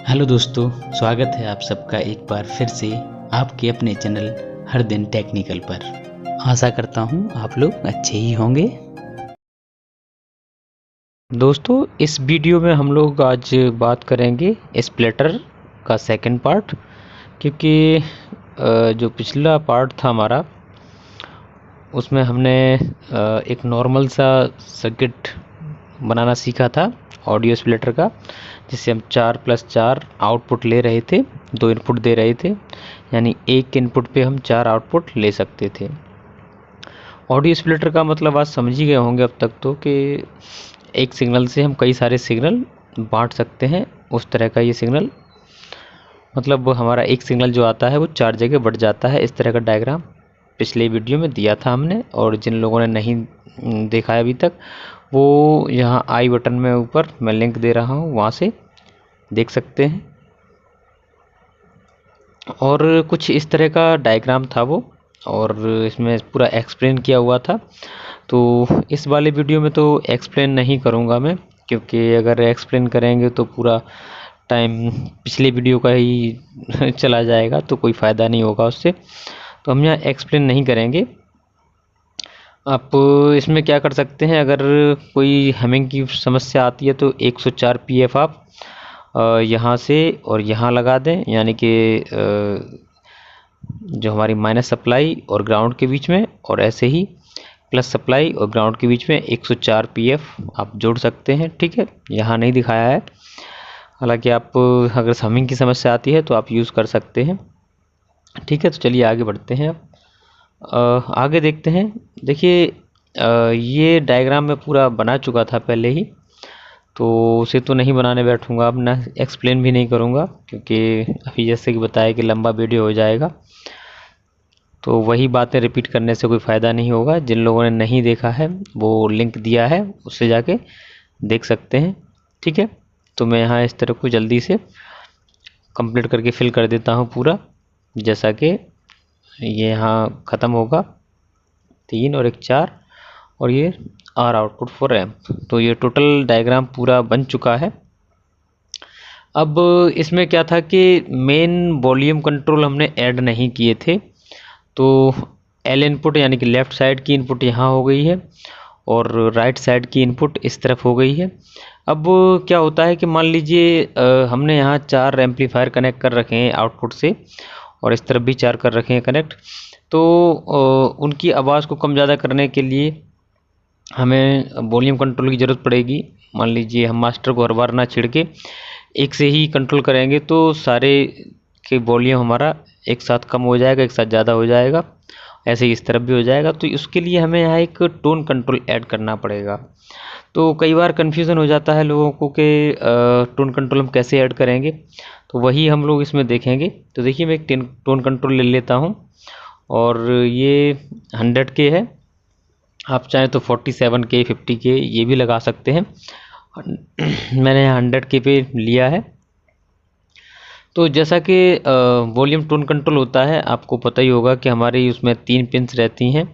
Hello दोस्तों, स्वागत है आप सबका एक बार फिर से आपके अपने चैनल हर दिन टेक्निकल पर। आशा करता हूँ आप लोग अच्छे ही होंगे। दोस्तों, इस वीडियो में हम लोग आज बात करेंगे स्प्लिटर का सेकंड पार्ट, क्योंकि जो पिछला पार्ट था हमारा उसमें हमने एक नॉर्मल सा सर्किट बनाना सीखा था ऑडियो स्प्लिटर का, जिससे हम 4+4 आउटपुट ले रहे थे, 2 इनपुट दे रहे थे, यानी एक इनपुट पे हम 4 आउटपुट ले सकते थे। ऑडियो स्प्लिटर का मतलब आज समझ ही गए होंगे अब तक तो, कि एक सिग्नल से हम कई सारे सिग्नल बांट सकते हैं। उस तरह का ये सिग्नल, मतलब हमारा एक सिग्नल जो आता है वो 4 जगह बढ़ जाता है। इस तरह का डायग्राम पिछले वीडियो में दिया था हमने, और जिन लोगों ने नहीं देखा है अभी तक, वो यहाँ आई बटन में ऊपर मैं लिंक दे रहा हूँ, वहाँ से देख सकते हैं। और कुछ इस तरह का डायग्राम था वो, और इसमें पूरा एक्सप्लेन किया हुआ था। तो इस वाले वीडियो में तो एक्सप्लेन नहीं करूँगा मैं, क्योंकि अगर एक्सप्लेन करेंगे तो पूरा टाइम पिछले वीडियो का ही चला जाएगा, तो कोई फ़ायदा नहीं होगा उससे। तो हम यहाँ एक्सप्लेन नहीं करेंगे। आप इसमें क्या कर सकते हैं, अगर कोई हमिंग की समस्या आती है तो 104 पीएफ आप यहाँ से और यहाँ लगा दें, यानी कि जो हमारी माइनस सप्लाई और ग्राउंड के बीच में, और ऐसे ही प्लस सप्लाई और ग्राउंड के बीच में 104 पीएफ आप जोड़ सकते हैं। ठीक है, यहाँ नहीं दिखाया है, हालांकि आप अगर हमिंग की समस्या आती है तो आप यूज़ कर सकते हैं। ठीक है, तो चलिए आगे बढ़ते हैं। अब आगे देखते हैं। देखिए, ये डायग्राम मैं पूरा बना चुका था पहले ही, तो उसे तो नहीं बनाने बैठूंगा अब, ना एक्सप्लेन भी नहीं करूंगा, क्योंकि अभी जैसे कि बताया कि लंबा वीडियो हो जाएगा, तो वही बातें रिपीट करने से कोई फ़ायदा नहीं होगा। जिन लोगों ने नहीं देखा है वो लिंक दिया है, उससे जाके देख सकते हैं। ठीक है, तो मैं यहाँ इस तरह को जल्दी से कंप्लीट करके फिल कर देता हूँ पूरा, जैसा कि ये यहाँ ख़त्म होगा 3 और 1 4, और ये आर आउटपुट फॉर रैम्प। तो ये टोटल डायग्राम पूरा बन चुका है। अब इसमें क्या था कि मेन वॉल्यूम कंट्रोल हमने ऐड नहीं किए थे, तो एल इनपुट यानी कि लेफ़्ट साइड की इनपुट यहाँ हो गई है, और राइट साइड की इनपुट इस तरफ हो गई है। अब क्या होता है कि मान लीजिए हमने यहाँ 4 एम्पलीफायर कनेक्ट कर रखे हैं आउटपुट से, और इस तरफ भी 4 कर रखे हैं कनेक्ट, तो उनकी आवाज़ को कम ज़्यादा करने के लिए हमें वॉल्यूम कंट्रोल की ज़रूरत पड़ेगी। मान लीजिए हम मास्टर को हर बार ना छिड़ के एक से ही कंट्रोल करेंगे, तो सारे के वॉल्यूम हमारा एक साथ कम हो जाएगा, एक साथ ज़्यादा हो जाएगा, ऐसे ही इस तरफ भी हो जाएगा। तो उसके लिए हमें यहाँ एक टोन कंट्रोल ऐड करना पड़ेगा। तो कई बार कन्फ्यूज़न हो जाता है लोगों को कि टोन कंट्रोल हम कैसे ऐड करेंगे, तो वही हम लोग इसमें देखेंगे। तो देखिए, मैं एक टोन कंट्रोल ले लेता हूँ, और ये 100 के है। आप चाहें तो 47 के, 50 के ये भी लगा सकते हैं। मैंने यहाँ 100 के पे लिया है। तो जैसा कि वॉल्यूम टोन कंट्रोल होता है, आपको पता ही होगा कि हमारी उसमें 3 पिन्स रहती हैं,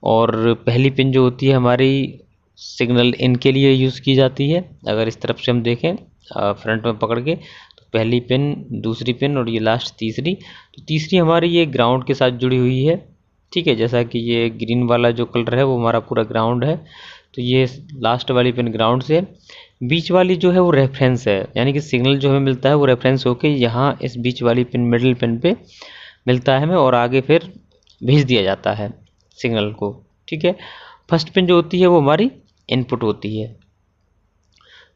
और पहली पिन जो होती है हमारी सिग्नल इन के लिए यूज़ की जाती है। अगर इस तरफ से हम देखें फ्रंट में पकड़ के, तो पहली पिन, दूसरी पिन, और ये लास्ट तीसरी। तो तीसरी हमारी ये ग्राउंड के साथ जुड़ी हुई है। ठीक है, जैसा कि ये ग्रीन वाला जो कलर है वो हमारा पूरा ग्राउंड है, तो ये लास्ट वाली पिन ग्राउंड से, बीच वाली जो है वो रेफरेंस है, यानी कि सिग्नल जो हमें मिलता है वो रेफरेंस होके यहाँ इस बीच वाली पिन, मिडिल पिन पे मिलता है हमें, और आगे फिर भेज दिया जाता है सिग्नल को। ठीक है, फर्स्ट पिन जो होती है वो हमारी इनपुट होती है।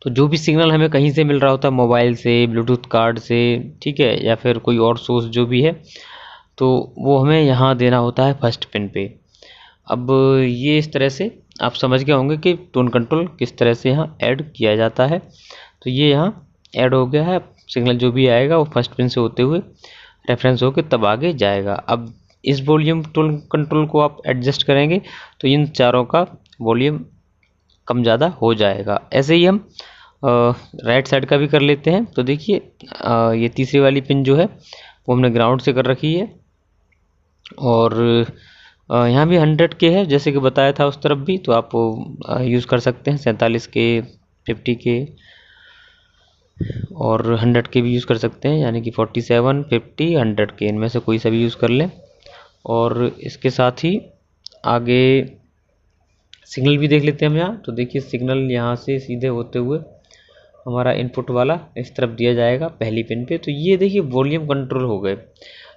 तो जो भी सिग्नल हमें कहीं से मिल रहा होता है, मोबाइल से, ब्लूटूथ कार्ड से, ठीक है, या फिर कोई और सोर्स जो भी है, तो वो हमें यहाँ देना होता है फर्स्ट पिन पे। अब ये इस तरह से आप समझ गए होंगे कि टोन कंट्रोल किस तरह से यहाँ ऐड किया जाता है। तो ये यहाँ ऐड हो गया है। सिग्नल जो भी आएगा वो फर्स्ट पिन से होते हुए रेफरेंस होकर तब आगे जाएगा। अब इस वॉल्यूम टोन कंट्रोल को आप एडजस्ट करेंगे तो इन चारों का वॉल्यूम कम ज़्यादा हो जाएगा। ऐसे ही हम राइट साइड का भी कर लेते हैं। तो देखिए, ये तीसरी वाली पिन जो है वो हमने ग्राउंड से कर रखी है, और यहाँ भी 100 के है जैसे कि बताया था उस तरफ भी, तो आप यूज़ कर सकते हैं 47 के, 50 के, और 100 के भी यूज़ कर सकते हैं, यानी कि 47, 50, 100 के इनमें से कोई सा भी यूज़ कर लें। और इसके साथ ही आगे सिग्नल भी देख लेते हैं हम यहाँ। तो देखिए सिग्नल यहाँ से सीधे होते हुए हमारा इनपुट वाला इस तरफ दिया जाएगा पहली पिन पे। तो ये देखिए वॉल्यूम कंट्रोल हो गए।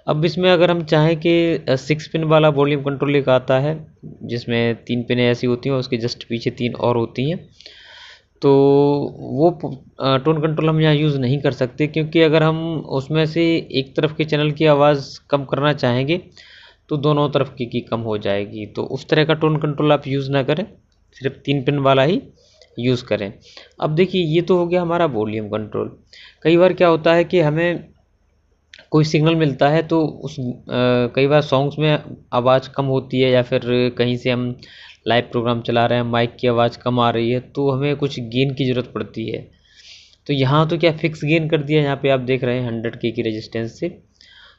अब इसमें अगर हम चाहें कि 6 पिन वाला वॉल्यूम कंट्रोल एक आता है जिसमें 3 पिनें ऐसी होती हैं और उसके जस्ट पीछे 3 और होती हैं, तो वो टोन कंट्रोल हम यहाँ यूज़ नहीं कर सकते, क्योंकि अगर हम उसमें से एक तरफ के चैनल की आवाज़ कम करना चाहेंगे तो दोनों तरफ की कम हो जाएगी। तो उस तरह का टोन कंट्रोल आप यूज़ ना करें, सिर्फ 3 पिन वाला ही यूज़ करें। अब देखिए ये तो हो गया हमारा वॉल्यूम कंट्रोल। कई बार क्या होता है कि हमें कोई सिग्नल मिलता है तो कई बार सॉन्ग्स में आवाज़ कम होती है, या फिर कहीं से हम लाइव प्रोग्राम चला रहे हैं, माइक की आवाज़ कम आ रही है, तो हमें कुछ गेन की ज़रूरत पड़ती है। तो यहाँ तो क्या फिक्स गेन कर दिया, यहाँ पे आप देख रहे हैं 100K की रेजिस्टेंस से।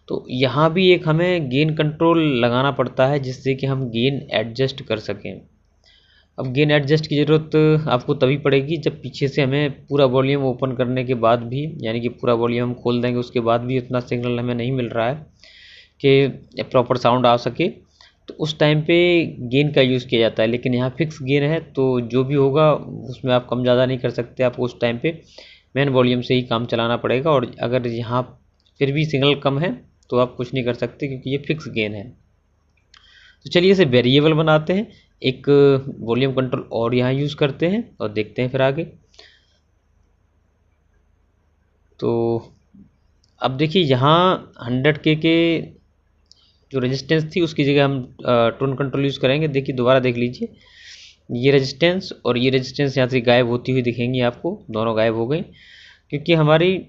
तो यहाँ भी एक हमें गेन कंट्रोल लगाना पड़ता है जिससे कि हम गेन एडजस्ट कर सकें। अब गेन एडजस्ट की ज़रूरत आपको तभी पड़ेगी जब पीछे से हमें पूरा वॉल्यूम ओपन करने के बाद भी, यानी कि पूरा वॉल्यूम हम खोल देंगे उसके बाद भी उतना सिग्नल हमें नहीं मिल रहा है कि प्रॉपर साउंड आ सके, तो उस टाइम पे गेन का यूज़ किया जाता है। लेकिन यहाँ फिक्स गेन है तो जो भी होगा उसमें आप कम ज़्यादा नहीं कर सकते, आपको उस टाइम पे मेन वॉल्यूम से ही काम चलाना पड़ेगा। और अगर यहाँ फिर भी सिग्नल कम है तो आप कुछ नहीं कर सकते, क्योंकि ये फिक्स गेन है। तो चलिए इसे वेरिएबल बनाते हैं, एक वॉल्यूम कंट्रोल और यहाँ यूज़ करते हैं और देखते हैं फिर आगे। तो अब देखिए यहाँ 100K के जो रेजिस्टेंस थी उसकी जगह हम टोन कंट्रोल यूज़ करेंगे। देखिए दोबारा देख लीजिए, ये रेजिस्टेंस और ये रेजिस्टेंस यहाँ से गायब होती हुई दिखेंगी आपको, दोनों गायब हो गई, क्योंकि हमारी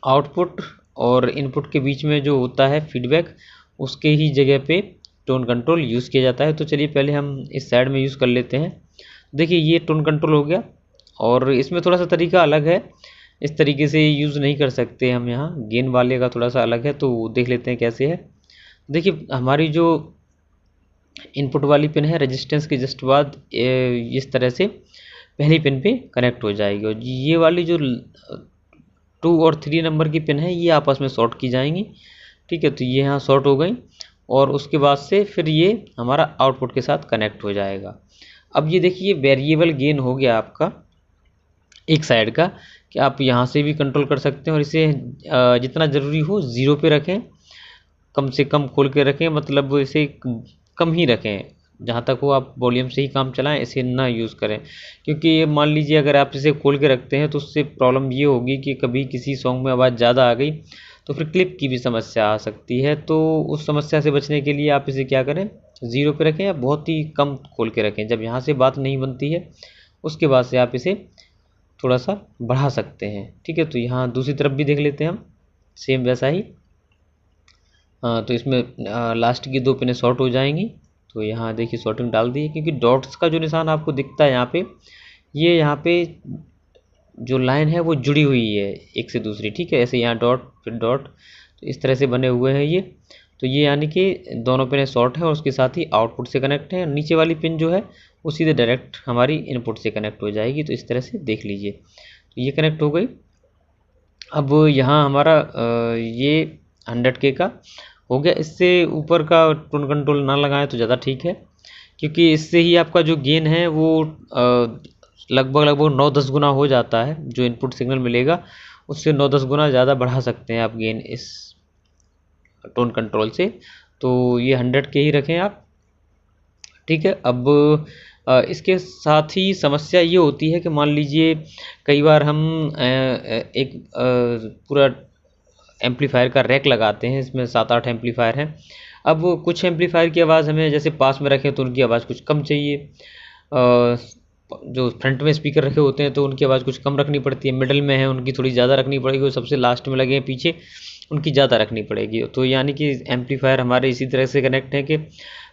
आउटपुट और इनपुट के बीच में जो होता है फीडबैक, उसके ही जगह पे टोन कंट्रोल यूज़ किया जाता है। तो चलिए पहले हम इस साइड में यूज़ कर लेते हैं। देखिए ये टोन कंट्रोल हो गया, और इसमें थोड़ा सा तरीका अलग है, इस तरीके से यूज़ नहीं कर सकते हम, यहाँ गेन वाले का थोड़ा सा अलग है, तो देख लेते हैं कैसे है। देखिए हमारी जो इनपुट वाली पिन है रेजिस्टेंस के जस्ट बाद इस तरह से पहली पिन पे कनेक्ट हो जाएगी, और ये वाली जो 2 और 3 नंबर की पिन है ये आपस में शॉर्ट की जाएंगी। ठीक है, तो ये यहाँ शॉर्ट हो गई, और उसके बाद से फिर ये हमारा आउटपुट के साथ कनेक्ट हो जाएगा। अब ये देखिए वेरिएबल गेन हो गया आपका एक साइड का, कि आप यहाँ से भी कंट्रोल कर सकते हैं, और इसे जितना ज़रूरी हो 0 पे रखें, कम से कम खोल के रखें, मतलब इसे कम ही रखें, जहाँ तक हो आप वॉल्यूम से ही काम चलाएं, इसे ना यूज़ करें। क्योंकि ये मान लीजिए अगर आप इसे खोल के रखते हैं तो उससे प्रॉब्लम ये होगी कि कभी किसी सॉन्ग में आवाज़ ज़्यादा आ गई तो फिर क्लिप की भी समस्या आ सकती है। तो उस समस्या से बचने के लिए आप इसे क्या करें, 0 पे रखें या बहुत ही कम खोल के रखें। जब यहाँ से बात नहीं बनती है उसके बाद से आप इसे थोड़ा सा बढ़ा सकते हैं। ठीक है, तो यहाँ दूसरी तरफ भी देख लेते हैं हम, सेम वैसा ही। तो इसमें लास्ट की 2 पिनें शॉर्ट हो जाएंगी, तो यहाँ देखिए शॉर्टिंग डाल दी है, क्योंकि डॉट्स का जो निशान आपको दिखता है यहाँ पे, ये यहाँ पे जो लाइन है वो जुड़ी हुई है एक से दूसरी। ठीक है, ऐसे यहाँ डॉट फिर डॉट, तो इस तरह से बने हुए हैं ये। तो ये यानी कि दोनों पिनें शॉर्ट हैं और उसके साथ ही आउटपुट से कनेक्ट है। नीचे वाली पिन जो है वो सीधे डायरेक्ट हमारी इनपुट से कनेक्ट हो जाएगी। तो इस तरह से देख लीजिए, तो ये कनेक्ट हो गई। अब यहाँ हमारा ये 100K का हो गया। इससे ऊपर का टोन कंट्रोल ना लगाएं तो ज़्यादा ठीक है, क्योंकि इससे ही आपका जो गेन है वो लगभग 9-10 गुना हो जाता है। जो इनपुट सिग्नल मिलेगा उससे 9-10 गुना ज़्यादा बढ़ा सकते हैं आप गेन इस टोन कंट्रोल से। तो ये 100K ही रखें आप। ठीक है, अब इसके साथ ही समस्या ये होती है कि मान लीजिए कई बार हम एक पूरा एम्पलीफायर का रैक लगाते हैं, इसमें 7-8 एम्पलीफायर हैं। अब कुछ एम्पलीफायर की आवाज़ हमें जैसे पास में रखें तो उनकी आवाज़ कुछ कम चाहिए, जो फ्रंट में स्पीकर रखे होते हैं तो उनकी आवाज़ कुछ कम रखनी पड़ती है, मिडल में है उनकी थोड़ी ज़्यादा रखनी पड़ेगी, और सबसे लास्ट में लगे हैं पीछे उनकी ज़्यादा रखनी पड़ेगी। तो यानी कि एम्पलीफायर हमारे इसी तरह से कनेक्ट हैं कि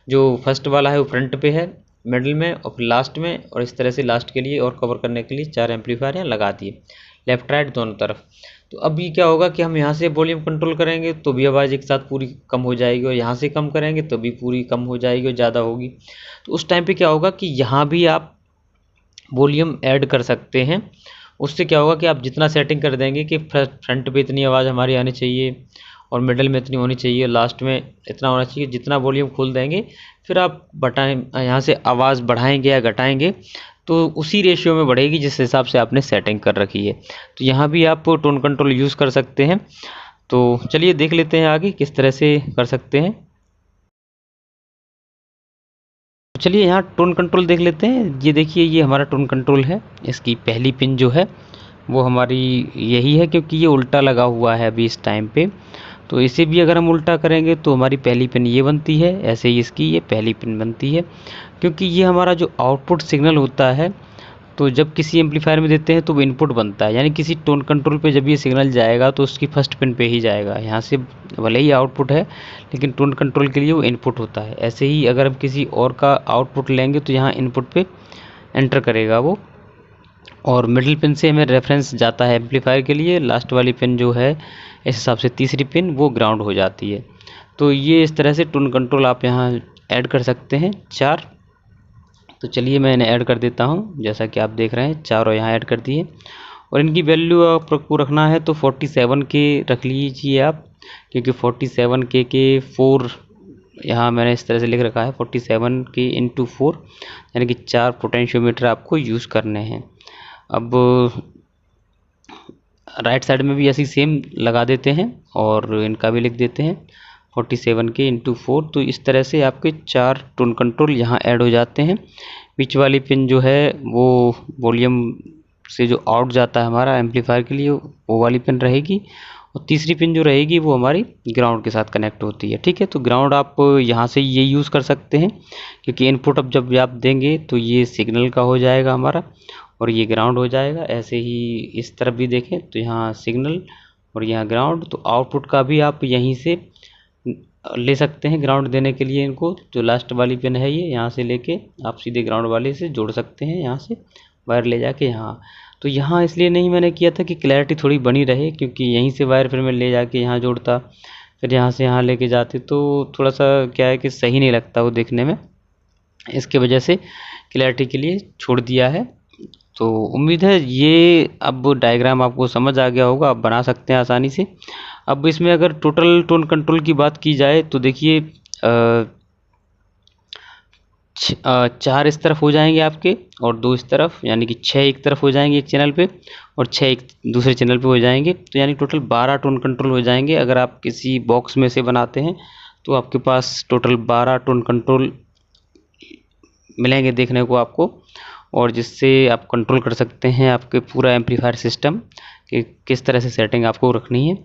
जो फर्स्ट वाला है वो फ्रंट पे है, मिडल में और फिर लास्ट में, और इस तरह से लास्ट के लिए और कवर करने के लिए 4 एम्पलीफायर यहाँ लगा दिए, लेफ्ट राइट दोनों तरफ। तो अभी क्या होगा कि हम यहाँ से वॉल्यूम कंट्रोल करेंगे तो भी आवाज़ एक साथ पूरी कम हो जाएगी, और यहाँ से कम करेंगे तो भी पूरी कम हो जाएगी और ज़्यादा होगी। तो उस टाइम पे क्या होगा कि यहाँ भी आप वॉल्यूम ऐड कर सकते हैं उससे क्या होगा कि आप जितना सेटिंग कर देंगे कि फ्रंट पे इतनी आवाज़ हमारी आनी चाहिए और मिडल में इतनी होनी चाहिए, लास्ट में इतना होना चाहिए, जितना वॉल्यूम खोल देंगे फिर आप बटाएं यहाँ से आवाज़ बढ़ाएंगे या घटाएंगे तो उसी रेशियो में बढ़ेगी जिस हिसाब से आपने सेटिंग कर रखी है। तो यहाँ भी आप टोन कंट्रोल यूज़ कर सकते हैं। तो चलिए देख लेते हैं आगे किस तरह से कर सकते हैं। चलिए यहाँ टोन कंट्रोल देख लेते हैं। ये देखिए ये हमारा टोन कंट्रोल है। इसकी पहली पिन जो है वो हमारी यही है, क्योंकि ये उल्टा लगा हुआ है अभी इस टाइम पे। तो इसे भी अगर हम उल्टा करेंगे तो हमारी पहली पिन ये बनती है, ऐसे ही इसकी ये पहली पिन बनती है। क्योंकि ये हमारा जो आउटपुट सिग्नल होता है तो जब किसी एम्पलीफायर में देते हैं तो वो इनपुट बनता है, यानी किसी टोन कंट्रोल पे जब ये सिग्नल जाएगा तो उसकी फर्स्ट पिन पे ही जाएगा। यहाँ से भले ही आउटपुट है लेकिन टोन कंट्रोल के लिए वो इनपुट होता है। ऐसे ही अगर हम किसी और का आउटपुट लेंगे तो यहाँ इनपुट पे एंटर करेगा वो, और मिडिल पिन से हमें रेफरेंस जाता है एम्पलीफायर के लिए। लास्ट वाली पिन जो है इस हिसाब से तीसरी पिन वो ग्राउंड हो जाती है। तो ये इस तरह से टोन कंट्रोल आप यहाँ ऐड कर सकते हैं 4। तो चलिए मैं इन्हें ऐड कर देता हूँ। जैसा कि आप देख रहे हैं चारों यहाँ ऐड कर दिए, और इनकी वैल्यू आपको रखना है तो 47 के रख लीजिए आप, क्योंकि 47 के 4 यहाँ मैंने इस तरह से लिख रखा है 47 के इंटू 4, यानी कि 4 पोटेंशियोमीटर आपको यूज़ करने हैं। अब राइट साइड में भी ऐसी सेम लगा देते हैं और इनका भी लिख देते हैं 47 के इंटू 4। तो इस तरह से आपके 4 टोन कंट्रोल यहाँ ऐड हो जाते हैं। बीच वाली पिन जो है वो वॉल्यूम से जो आउट जाता है हमारा एम्पलीफायर के लिए वो वाली पिन रहेगी, और तीसरी पिन जो रहेगी वो हमारी ग्राउंड के साथ कनेक्ट होती है। ठीक है, तो ग्राउंड आप यहाँ से ये यूज़ कर सकते हैं, क्योंकि इनपुट अब जब आप देंगे तो ये सिग्नल का हो जाएगा हमारा और ये ग्राउंड हो जाएगा। ऐसे ही इस तरफ भी देखें तो यहाँ सिग्नल और यहाँ ग्राउंड, तो आउटपुट का भी आप यहीं से ले सकते हैं ग्राउंड देने के लिए। इनको जो लास्ट वाली पिन है ये यहाँ से लेके आप सीधे ग्राउंड वाले से जोड़ सकते हैं, यहाँ से वायर ले जाके यहाँ। तो यहाँ इसलिए नहीं मैंने किया था कि क्लैरिटी थोड़ी बनी रहे, क्योंकि यहीं से वायर फिर मैं ले जाके यहाँ जोड़ता फिर यहाँ से यहाँ लेके जाते तो थोड़ा सा क्या है कि सही नहीं लगता वो देखने में। इसके वजह से क्लैरिटी के लिए छोड़ दिया है। तो उम्मीद है ये अब डायग्राम आपको समझ आ गया होगा, आप बना सकते हैं आसानी से। अब इसमें अगर टोटल टोन कंट्रोल की बात की जाए तो देखिए 4 इस तरफ हो जाएंगे आपके और 2 इस तरफ, यानी कि 6 एक तरफ हो जाएंगे एक चैनल पे और 6 एक दूसरे चैनल पे हो जाएंगे। तो यानी टोटल 12 टोन कंट्रोल हो जाएंगे। अगर आप किसी बॉक्स में से बनाते हैं तो आपके पास टोटल 12 टोन कंट्रोल मिलेंगे देखने को आपको, और जिससे आप कंट्रोल कर सकते हैं आपके पूरा एम्पलीफायर सिस्टम कि किस तरह से सेटिंग आपको रखनी है।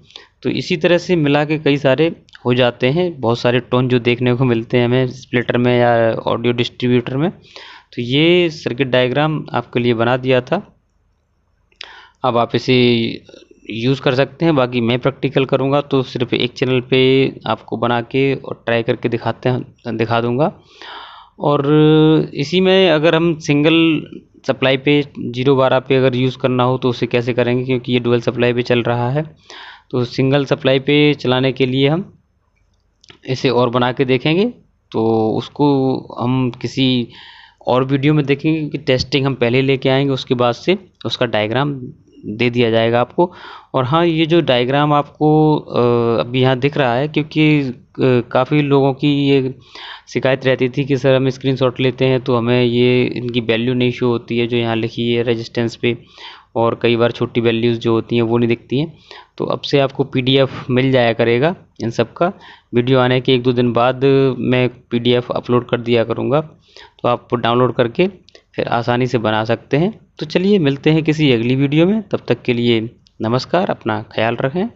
तो इसी तरह से मिला के कई सारे हो जाते हैं, बहुत सारे टोन जो देखने को मिलते हैं हमें स्प्लिटर में या ऑडियो डिस्ट्रीब्यूटर में। तो ये सर्किट डायग्राम आपके लिए बना दिया था, अब आप इसे यूज़ कर सकते हैं। बाकी मैं प्रैक्टिकल करूँगा तो सिर्फ एक चैनल पे आपको बना के और ट्राई करके दिखा दूँगा। और इसी में अगर हम सिंगल सप्लाई पे 0-12 पे अगर यूज़ करना हो तो उसे कैसे करेंगे, क्योंकि ये डुअल सप्लाई पे चल रहा है। तो सिंगल सप्लाई पे चलाने के लिए हम इसे और बना के देखेंगे, तो उसको हम किसी और वीडियो में देखेंगे कि टेस्टिंग हम पहले लेके आएंगे, उसके बाद से उसका डायग्राम दे दिया जाएगा आपको। और हाँ, ये जो डायग्राम आपको अभी यहाँ दिख रहा है, क्योंकि काफ़ी लोगों की ये शिकायत रहती थी कि सर हम स्क्रीनशॉट लेते हैं तो हमें ये इनकी वैल्यू नहीं शो होती है जो यहाँ लिखी है रेजिस्टेंस पे, और कई बार छोटी वैल्यूज़ जो होती हैं वो नहीं दिखती हैं। तो अब से आपको PDF मिल जाया करेगा इन सब का। वीडियो आने के 1-2 दिन बाद मैं PDF अपलोड कर दिया करूँगा, तो आप डाउनलोड करके फिर आसानी से बना सकते हैं। तो चलिए मिलते हैं किसी अगली वीडियो में, तब तक के लिए नमस्कार, अपना ख्याल रखें।